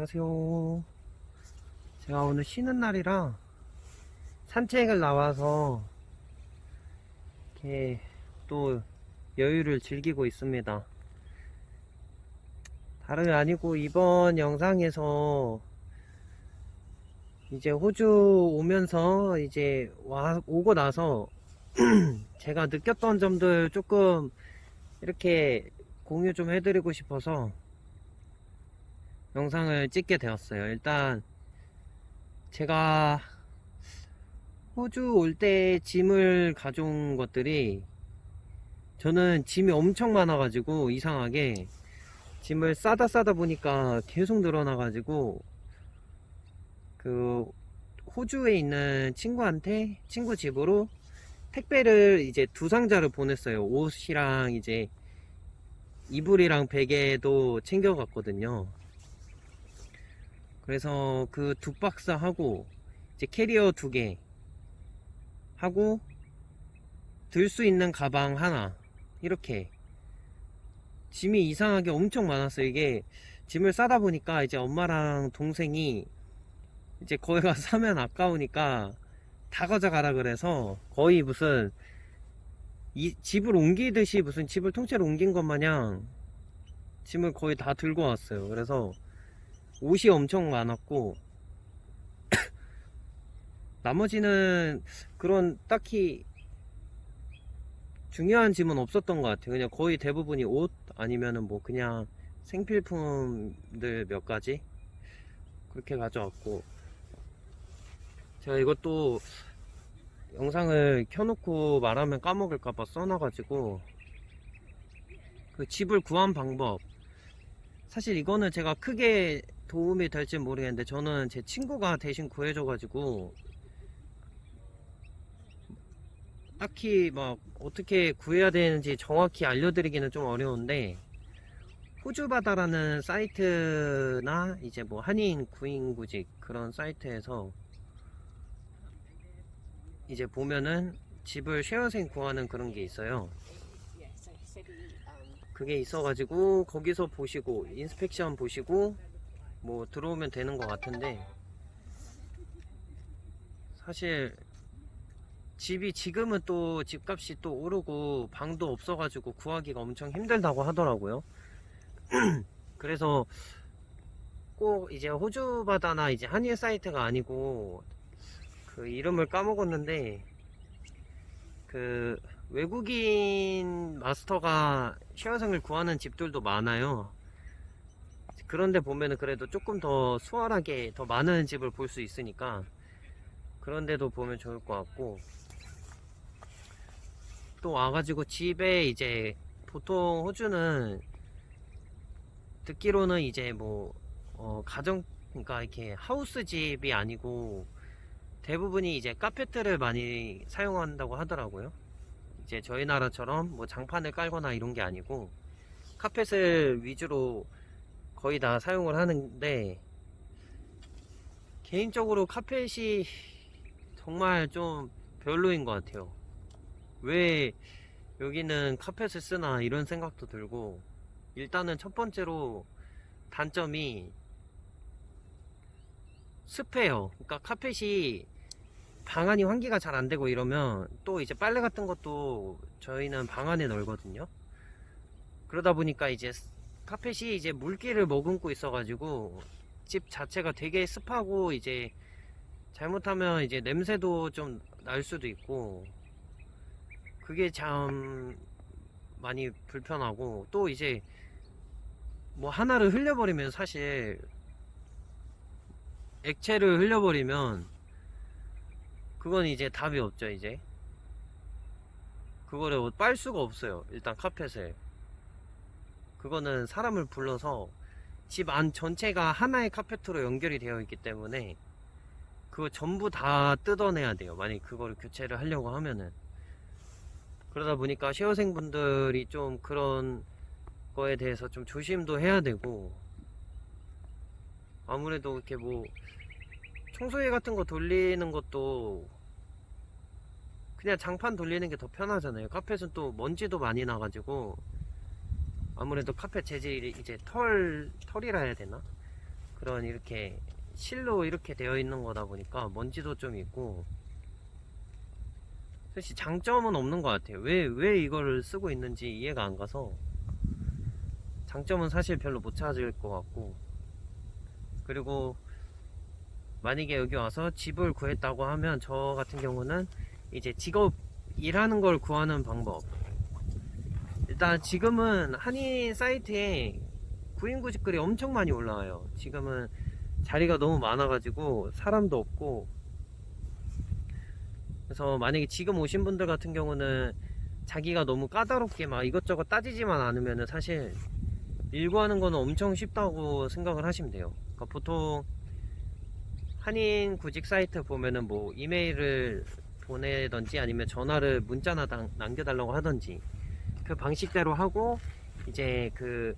안녕하세요. 제가 오늘 쉬는 날이라 산책을 나와서 이렇게 또 여유를 즐기고 있습니다. 다름이 아니고 이번 영상에서 이제 호주 오면서 이제 오고 나서 제가 느꼈던 점들 조금 이렇게 공유 좀 해드리고 싶어서 영상을 찍게 되었어요. 일단 제가 호주 올 때 짐을 가져온 것들이, 저는 짐이 엄청 많아가지고 이상하게 짐을 싸다 보니까 계속 늘어나가지고 그 호주에 있는 친구 집으로 택배를 이제 2상자를 보냈어요. 옷이랑 이제 이불이랑 베개도 챙겨갔거든요. 그래서 그 2박스 하고 이제 캐리어 2개 하고 들 수 있는 가방 하나, 이렇게 짐이 이상하게 엄청 많았어요. 이게 짐을 싸다 보니까 이제 엄마랑 동생이 이제 거기 가서 사면 아까우니까 다 가져가라 그래서 거의 무슨 이 집을 옮기듯이 무슨 집을 통째로 옮긴 것 마냥 짐을 거의 다 들고 왔어요. 그래서 옷이 엄청 많았고 나머지는 그런 딱히 중요한 짐은 없었던 것 같아요. 그냥 거의 대부분이 옷 아니면은 뭐 그냥 생필품들 몇 가지 그렇게 가져왔고, 제가 이것도 영상을 켜놓고 말하면 까먹을까봐 써놔가지고 그 집을 구한 방법, 사실 이거는 제가 크게 도움이 될지 모르겠는데 저는 제 친구가 대신 구해줘가지고 딱히 막 어떻게 구해야 되는지 정확히 알려드리기는 좀 어려운데, 호주바다라는 사이트나 이제 뭐 한인 구인구직 그런 사이트에서 이제 보면은 집을 쉐어생 구하는 그런 게 있어요. 그게 있어가지고 거기서 보시고 인스펙션 보시고 뭐 들어오면 되는 것 같은데, 사실 집이 지금은 또 집값이 또 오르고 방도 없어가지고 구하기가 엄청 힘들다고 하더라고요. 그래서 꼭 이제 호주 바다나 이제 한일 사이트가 아니고 그 이름을 까먹었는데 그 외국인 마스터가 쉐어생을 구하는 집들도 많아요. 그런데 보면은 그래도 조금 더 수월하게 더 많은 집을 볼 수 있으니까 그런 데도 보면 좋을 것 같고, 또 와가지고 집에 이제 보통 호주는 듣기로는 이제 뭐 그러니까 이렇게 하우스 집이 아니고 대부분이 이제 카페트를 많이 사용한다고 하더라고요. 이제 저희 나라처럼 뭐 장판을 깔거나 이런 게 아니고 카펫을 위주로 거의 다 사용을 하는데, 개인적으로 카펫이 정말 좀 별로인 것 같아요. 왜 여기는 카펫을 쓰나 이런 생각도 들고, 일단은 첫 번째로 단점이 습해요. 그러니까 카펫이 방 안이 환기가 잘 안 되고 이러면 또 이제 빨래 같은 것도 저희는 방 안에 널거든요. 그러다 보니까 이제 카펫이 이제 물기를 머금고 있어가지고 집 자체가 되게 습하고, 이제 잘못하면 이제 냄새도 좀 날 수도 있고, 그게 참 많이 불편하고, 또 이제 뭐 하나를 흘려버리면, 사실 액체를 흘려버리면 그건 이제 답이 없죠. 이제 그거를 빨 수가 없어요. 일단 카펫을, 그거는 사람을 불러서 집 안 전체가 하나의 카펫으로 연결이 되어 있기 때문에 그거 전부 다 뜯어내야 돼요, 만약 그거를 교체를 하려고 하면은. 그러다 보니까 쉐어생분들이 좀 그런 거에 대해서 좀 조심도 해야 되고, 아무래도 이렇게 뭐 청소기 같은 거 돌리는 것도 그냥 장판 돌리는 게 더 편하잖아요. 카펫은 또 먼지도 많이 나가지고 아무래도 카펫 재질이 이제 털이라 해야 되나? 그런 이렇게 실로 이렇게 되어 있는 거다 보니까 먼지도 좀 있고, 사실 장점은 없는 것 같아요. 왜 이거를 쓰고 있는지 이해가 안 가서 장점은 사실 별로 못 찾을 것 같고, 그리고 만약에 여기 와서 집을 구했다고 하면 저 같은 경우는 이제 직업 일하는 걸 구하는 방법. 일단 지금은 한인 사이트에 구인구직글이 엄청 많이 올라와요. 지금은 자리가 너무 많아가지고 사람도 없고, 그래서 만약에 지금 오신 분들 같은 경우는 자기가 너무 까다롭게 막 이것저것 따지지만 않으면은 사실 일 구하는 거는 엄청 쉽다고 생각을 하시면 돼요. 그러니까 보통 한인 구직 사이트 보면은 뭐 이메일을 보내던지 아니면 전화를 문자나 남겨달라고 하던지 그 방식대로 하고 이제 그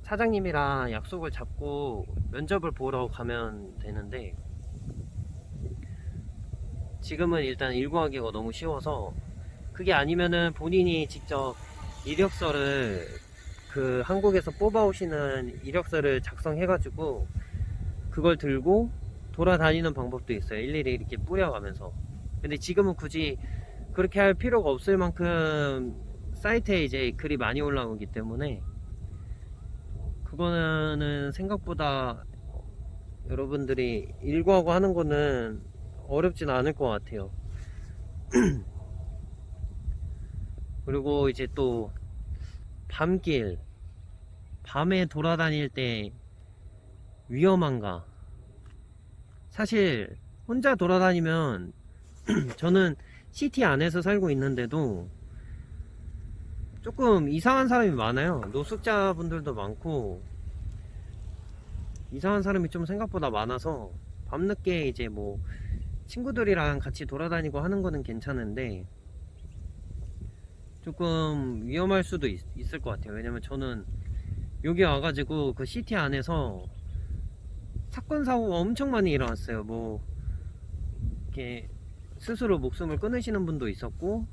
사장님이랑 약속을 잡고 면접을 보러 가면 되는데, 지금은 일단 일 구하기가 너무 쉬워서 그게 아니면은 본인이 직접 이력서를 그 한국에서 뽑아오시는 이력서를 작성해가지고 그걸 들고 돌아다니는 방법도 있어요. 일일이 이렇게 뿌려가면서. 근데 지금은 굳이 그렇게 할 필요가 없을 만큼 사이트에 이제 글이 많이 올라오기 때문에 그거는 생각보다 여러분들이 일 구하고 하는 거는 어렵진 않을 것 같아요. 그리고 이제 또 밤길, 밤에 돌아다닐 때 위험한가? 사실 혼자 돌아다니면 저는 시티 안에서 살고 있는데도 조금 이상한 사람이 많아요. 노숙자분들도 많고 이상한 사람이 좀 생각보다 많아서 밤늦게 이제 뭐 친구들이랑 같이 돌아다니고 하는 거는 괜찮은데 조금 위험할 수도 있을 것 같아요. 왜냐면 저는 여기 와가지고 그 시티 안에서 사건 사고가 엄청 많이 일어났어요. 뭐 이렇게 스스로 목숨을 끊으시는 분도 있었고,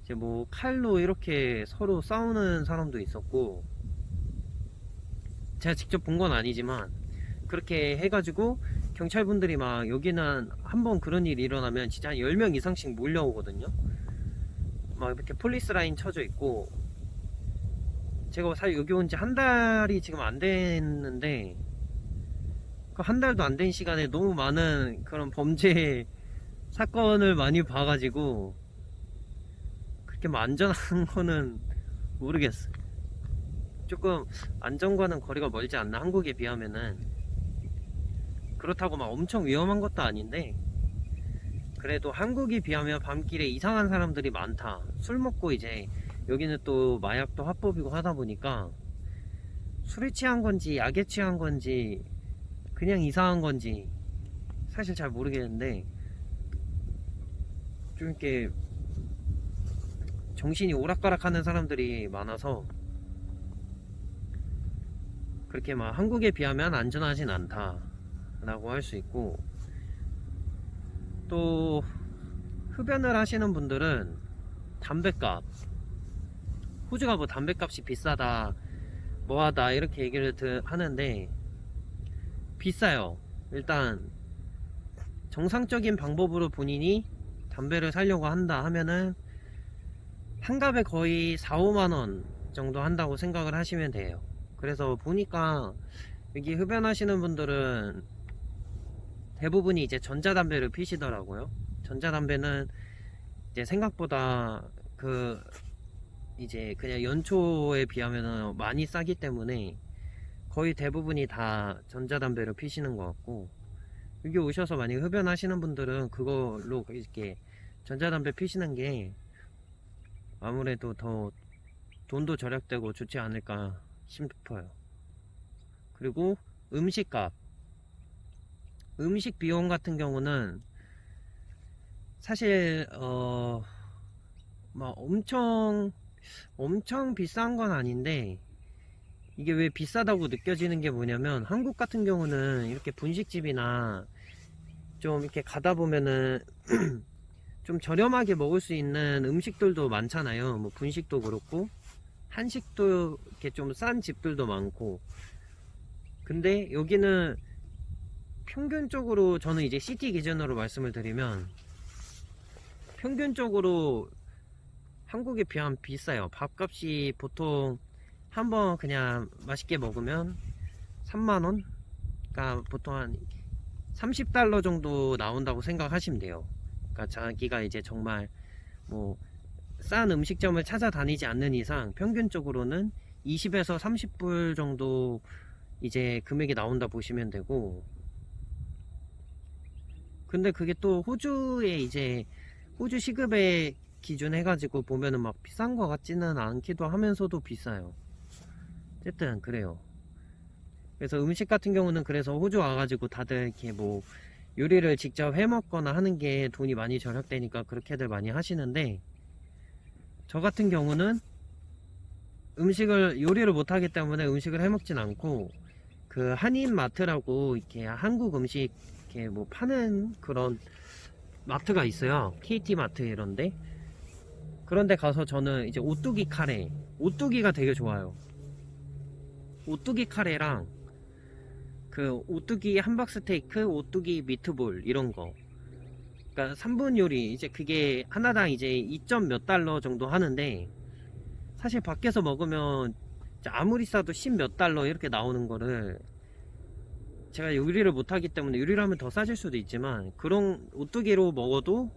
이제 뭐 칼로 이렇게 서로 싸우는 사람도 있었고, 제가 직접 본 건 아니지만 그렇게 해가지고 경찰분들이 막 여기는 한번 그런 일이 일어나면 진짜 한 10명 이상씩 몰려오거든요. 막 이렇게 폴리스 라인 쳐져 있고, 제가 사실 여기 온 지 한 달이 지금 안 됐는데 그 한 달도 안 된 시간에 너무 많은 그런 범죄 사건을 많이 봐가지고 그렇게 뭐 안전한 거는 모르겠어요. 조금 안전과는 거리가 멀지 않나, 한국에 비하면은. 그렇다고 막 엄청 위험한 것도 아닌데 그래도 한국에 비하면 밤길에 이상한 사람들이 많다. 술 먹고 이제 여기는 또 마약도 합법이고 하다 보니까 술에 취한 건지 약에 취한 건지 그냥 이상한 건지 사실 잘 모르겠는데 좀 이렇게 정신이 오락가락 하는 사람들이 많아서 그렇게 막 한국에 비하면 안전하진 않다 라고 할 수 있고, 또 흡연을 하시는 분들은 담뱃값, 호주가 뭐 담뱃값이 비싸다 뭐하다 이렇게 얘기를 하는데 비싸요. 일단 정상적인 방법으로 본인이 담배를 사려고 한다 하면은 한 갑에 거의 4, 5만원 정도 한다고 생각을 하시면 돼요. 그래서 보니까 여기 흡연하시는 분들은 대부분이 이제 전자담배를 피시더라고요. 전자담배는 이제 생각보다 그 이제 그냥 연초에 비하면 많이 싸기 때문에 거의 대부분이 다 전자담배를 피시는 것 같고, 여기 오셔서 만약에 흡연하시는 분들은 그걸로 이렇게 전자담배 피시는 게 아무래도 더 돈도 절약되고 좋지 않을까 싶어요. 그리고 음식값, 음식 비용 같은 경우는 사실 막 엄청 비싼 건 아닌데, 이게 왜 비싸다고 느껴지는 게 뭐냐면 한국 같은 경우는 이렇게 분식집이나 좀 이렇게 가다 보면은 좀 저렴하게 먹을 수 있는 음식들도 많잖아요. 뭐 분식도 그렇고 한식도 이렇게 좀 싼 집들도 많고, 근데 여기는 평균적으로, 저는 이제 시티 기준으로 말씀을 드리면 평균적으로 한국에 비하면 비싸요. 밥값이 보통 한번 그냥 맛있게 먹으면 3만원? 그러니까 보통 한 30달러 정도 나온다고 생각하시면 돼요. 그러니까 자기가 이제 정말 뭐 싼 음식점을 찾아다니지 않는 이상 평균적으로는 20에서 30불 정도 이제 금액이 나온다 보시면 되고, 근데 그게 또 호주에 이제 호주 시급에 기준 해가지고 보면은 막 비싼 것 같지는 않기도 하면서도 비싸요. 어쨌든 그래요. 그래서 음식 같은 경우는, 그래서 호주 와가지고 다들 이렇게 뭐 요리를 직접 해 먹거나 하는 게 돈이 많이 절약되니까 그렇게들 많이 하시는데, 저 같은 경우는 요리를 못하기 때문에 음식을 해 먹진 않고, 그 한인마트라고 이렇게 한국 음식 이렇게 뭐 파는 그런 마트가 있어요. KT 마트 이런데. 그런데 가서 저는 이제 오뚜기 카레, 오뚜기가 되게 좋아요. 오뚜기 카레랑 그 오뚜기 함박 스테이크, 오뚜기 미트볼 이런 거. 그러니까 3분 요리, 이제 그게 하나당 이제 2점 몇 달러 정도 하는데, 사실 밖에서 먹으면 아무리 싸도 10 몇 달러 이렇게 나오는 거를, 제가 요리를 못하기 때문에 요리를 하면 더 싸질 수도 있지만 그런 오뚜기로 먹어도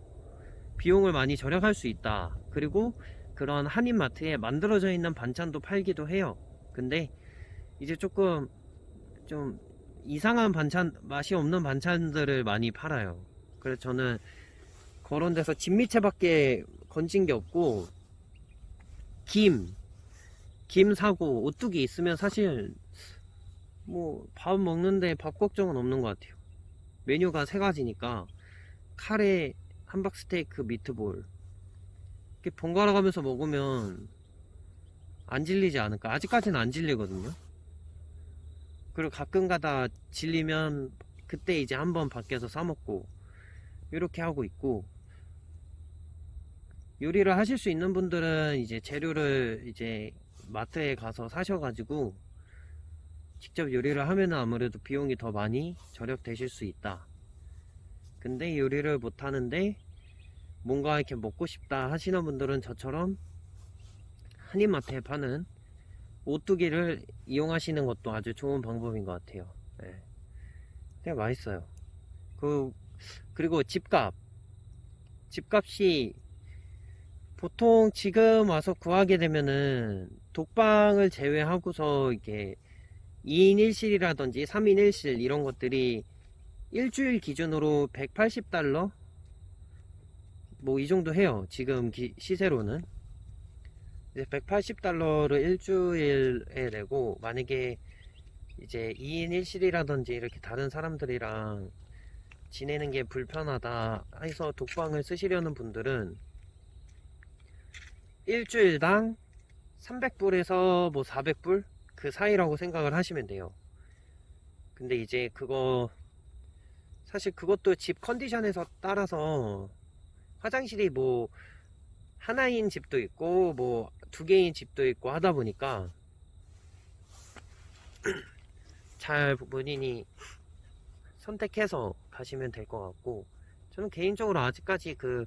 비용을 많이 절약할 수 있다. 그리고 그런 한인마트에 만들어져 있는 반찬도 팔기도 해요. 근데 이제 조금 좀 이상한 반찬, 맛이 없는 반찬들을 많이 팔아요. 그래서 저는 그런 데서 진미채밖에 건진 게 없고, 김 사고 오뚜기 있으면 사실 뭐 밥 먹는데 밥 걱정은 없는 것 같아요. 메뉴가 세 가지니까 카레, 함박 스테이크, 미트볼, 이렇게 번갈아 가면서 먹으면 안 질리지 않을까. 아직까지는 안 질리거든요. 그리고 가끔 가다 질리면 그때 이제 한번 밖에서 사 먹고 이렇게 하고 있고, 요리를 하실 수 있는 분들은 이제 재료를 이제 마트에 가서 사셔가지고 직접 요리를 하면 아무래도 비용이 더 많이 절약되실 수 있다. 근데 요리를 못 하는데 뭔가 이렇게 먹고 싶다 하시는 분들은 저처럼 한인마트에 파는 오뚜기를 이용하시는 것도 아주 좋은 방법인 것 같아요. 네. 되게 맛있어요. 그리고 집값이 보통 지금 와서 구하게 되면은 독방을 제외하고서 이게 2인 1실이라든지 3인 1실 이런 것들이 일주일 기준으로 180달러? 뭐 이 정도 해요. 지금 시세로는. 이제 180달러를 일주일에 내고, 만약에 이제 2인 1실이라든지 이렇게 다른 사람들이랑 지내는 게 불편하다 해서 독방을 쓰시려는 분들은 일주일당 300불에서 뭐 400불 그 사이라고 생각을 하시면 돼요. 근데 이제 그거 사실 그것도 집 컨디션에서 따라서, 화장실이 뭐 하나인 집도 있고 뭐 2개인 집도 있고 하다 보니까 잘 본인이 선택해서 가시면 될 것 같고, 저는 개인적으로 아직까지 그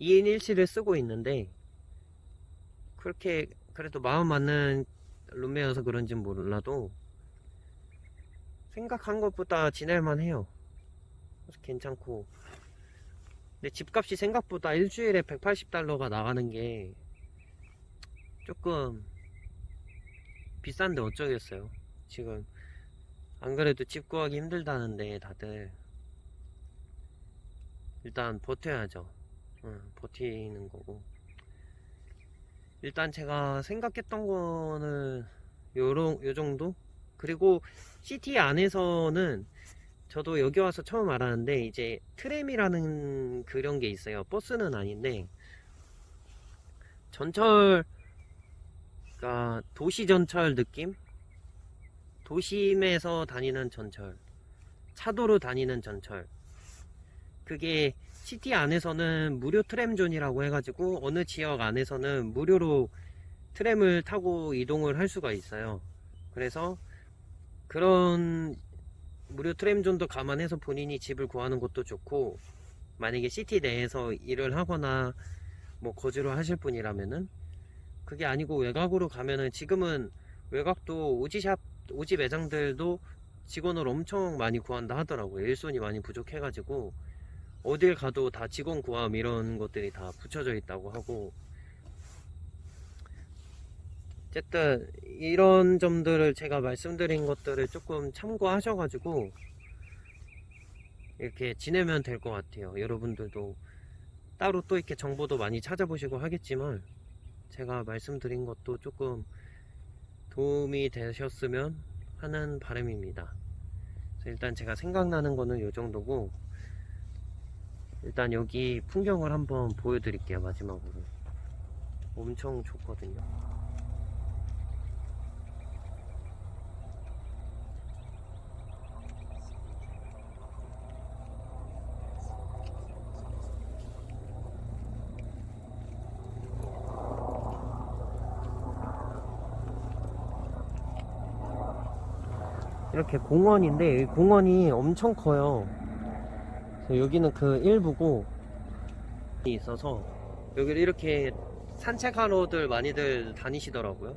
2인 1실을 쓰고 있는데, 그렇게 그래도 마음 맞는 룸메여서 그런진 몰라도 생각한 것보다 지낼만 해요. 그래서 괜찮고. 근데 집값이 생각보다 일주일에 180달러가 나가는 게 조금 비싼데 어쩌겠어요. 지금 안 그래도 집 구하기 힘들다는데 다들 일단 버텨야죠. 버티는 거고. 일단 제가 생각했던 거는 요 정도? 그리고 시티 안에서는 저도 여기 와서 처음 알았는데, 이제 트램이라는 그런 게 있어요. 버스는 아닌데 전철, 그러니까 도시 전철 느낌? 도심에서 다니는 전철, 차도로 다니는 전철. 그게 시티 안에서는 무료 트램존이라고 해가지고 어느 지역 안에서는 무료로 트램을 타고 이동을 할 수가 있어요. 그래서 그런 무료 트램존도 감안해서 본인이 집을 구하는 것도 좋고, 만약에 시티 내에서 일을 하거나 뭐 거주를 하실 분이라면은, 그게 아니고 외곽으로 가면은, 지금은 외곽도 오지 매장들도 직원을 엄청 많이 구한다 하더라고요. 일손이 많이 부족해가지고 어딜 가도 다 직원 구함 이런 것들이 다 붙여져 있다고 하고, 어쨌든 이런 점들을 제가 말씀드린 것들을 조금 참고하셔가지고 이렇게 지내면 될 것 같아요. 여러분들도 따로 또 이렇게 정보도 많이 찾아보시고 하겠지만, 제가 말씀드린 것도 조금 도움이 되셨으면 하는 바람입니다. 그래서 일단 제가 생각나는 거는 이 정도고, 일단 여기 풍경을 한번 보여드릴게요. 마지막으로 엄청 좋거든요. 이렇게 공원인데, 이 공원이 엄청 커요. 그래서 여기는 그 일부고 있어서 여기를 이렇게 산책하러들 많이들 다니시더라고요.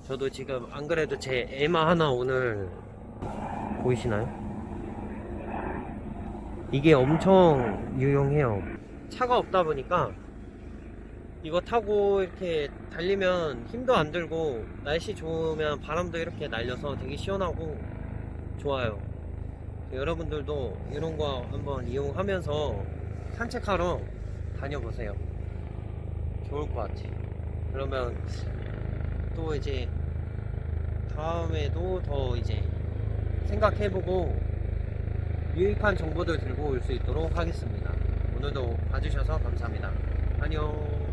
저도 지금 안 그래도 제 에마 하나 오늘 보이시나요? 이게 엄청 유용해요. 차가 없다 보니까 이거 타고 이렇게 달리면 힘도 안 들고, 날씨 좋으면 바람도 이렇게 날려서 되게 시원하고 좋아요. 여러분들도 이런 거 한번 이용하면서 산책하러 다녀보세요. 좋을 것 같아. 그러면 또 이제 다음에도 더 이제 생각해보고 유익한 정보들 들고 올 수 있도록 하겠습니다. 오늘도 봐주셔서 감사합니다. 안녕.